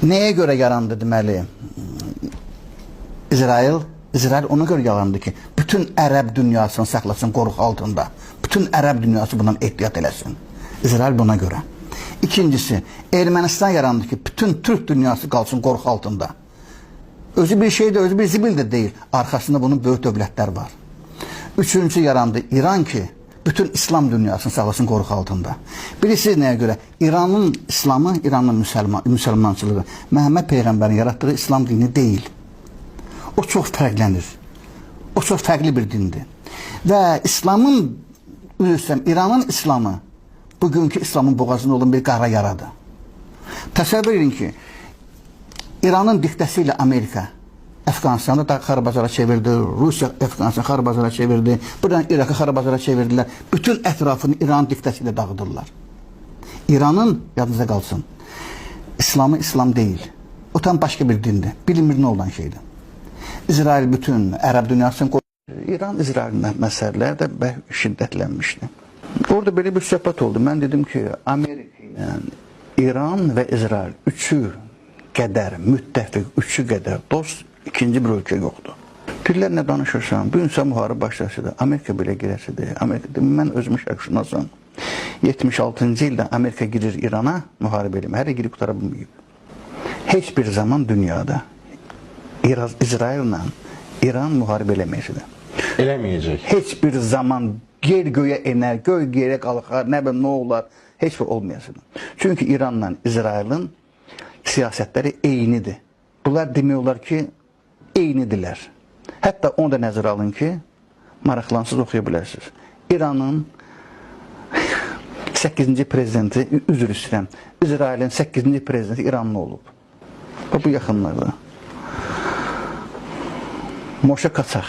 Nəyə görə yarandı deməli? İsrail ona görə yarandı ki, bütün Ərəb dünyasını saxlasın qoruq altında. Bütün Ərəb dünyası bundan ehtiyat eləsin. İsrail buna görə. İkincisi, Ermənistan yarandı ki, bütün Türk dünyası qalsın qoruq altında. Özü bir şeydir, özü bir zibil de değil. Arkasında bunun böyük dövlətlər var. Üçüncü yarandı İran ki, bütün İslam dünyasını sağlasın qoruq altında. Bilirsiniz nəyə görə? İranın İslamı, İranın müsəlmançılığı Məhəmməd Peyğəmbərin yaratdığı İslam dini deyil. O çox fərqlənir. O çox fərqli bir dindir. Və İslamın, İranın İslamı bugünkü İslamın boğazında olan bir qara yaradır. Təsəvvür edin ki, İranın diktəsiyle Amerika Afganistan'da da xarabazara çevirdi, Rusya Afganistan'ı xarabazara çevirdi, buradan Irak'ı xarabazara çevirdiler. Bütün etrafını İran diktəsiyle dağıdırlar. İran'ın, yadınıza qalsın, İslamı İslam değil. O tam başka bir dindir. Bilinmir ne olan şeydir. İsrail bütün Ərəb dünyasını İran-İsrail məsələləri də şiddətlənmişdi. Orada böyle bir söhbət oldu. Mən dedim ki, Amerika ilə İran və İsrail üçü qədər müttəfiq, üçü qədər dost, ikinci bir ölkə yoxdur. Dillərlə danışırsam, bu insan müharibə başlasıdır, Amerika belə girəsidir. Mən özümü şərqşünasam. 76-cı ildə Amerika girir İrana müharibə eləmə, hələ girib qutara bilməyib. Heç bir zaman dünyada İsraillə İran müharibə eləməyəsidir. Eləməyəcək. Heç bir zaman yer göyə ener, göy yerə qalxar, nə bilim, nə olar, heç bir olmayasıdır. Çünki İranla İsrailin siyasətləri eynidir. Bunlar demiyorlar ki, eynidirlər. Hətta onu da nəzərə alın ki, maraqlansız oxuya bilərsiniz. İranın 8-ci prezidenti, üzr istəyirəm, İsrailin 8-ci prezidenti İranlı olub. Bu yaxınlarda. Moşe Kaçaq.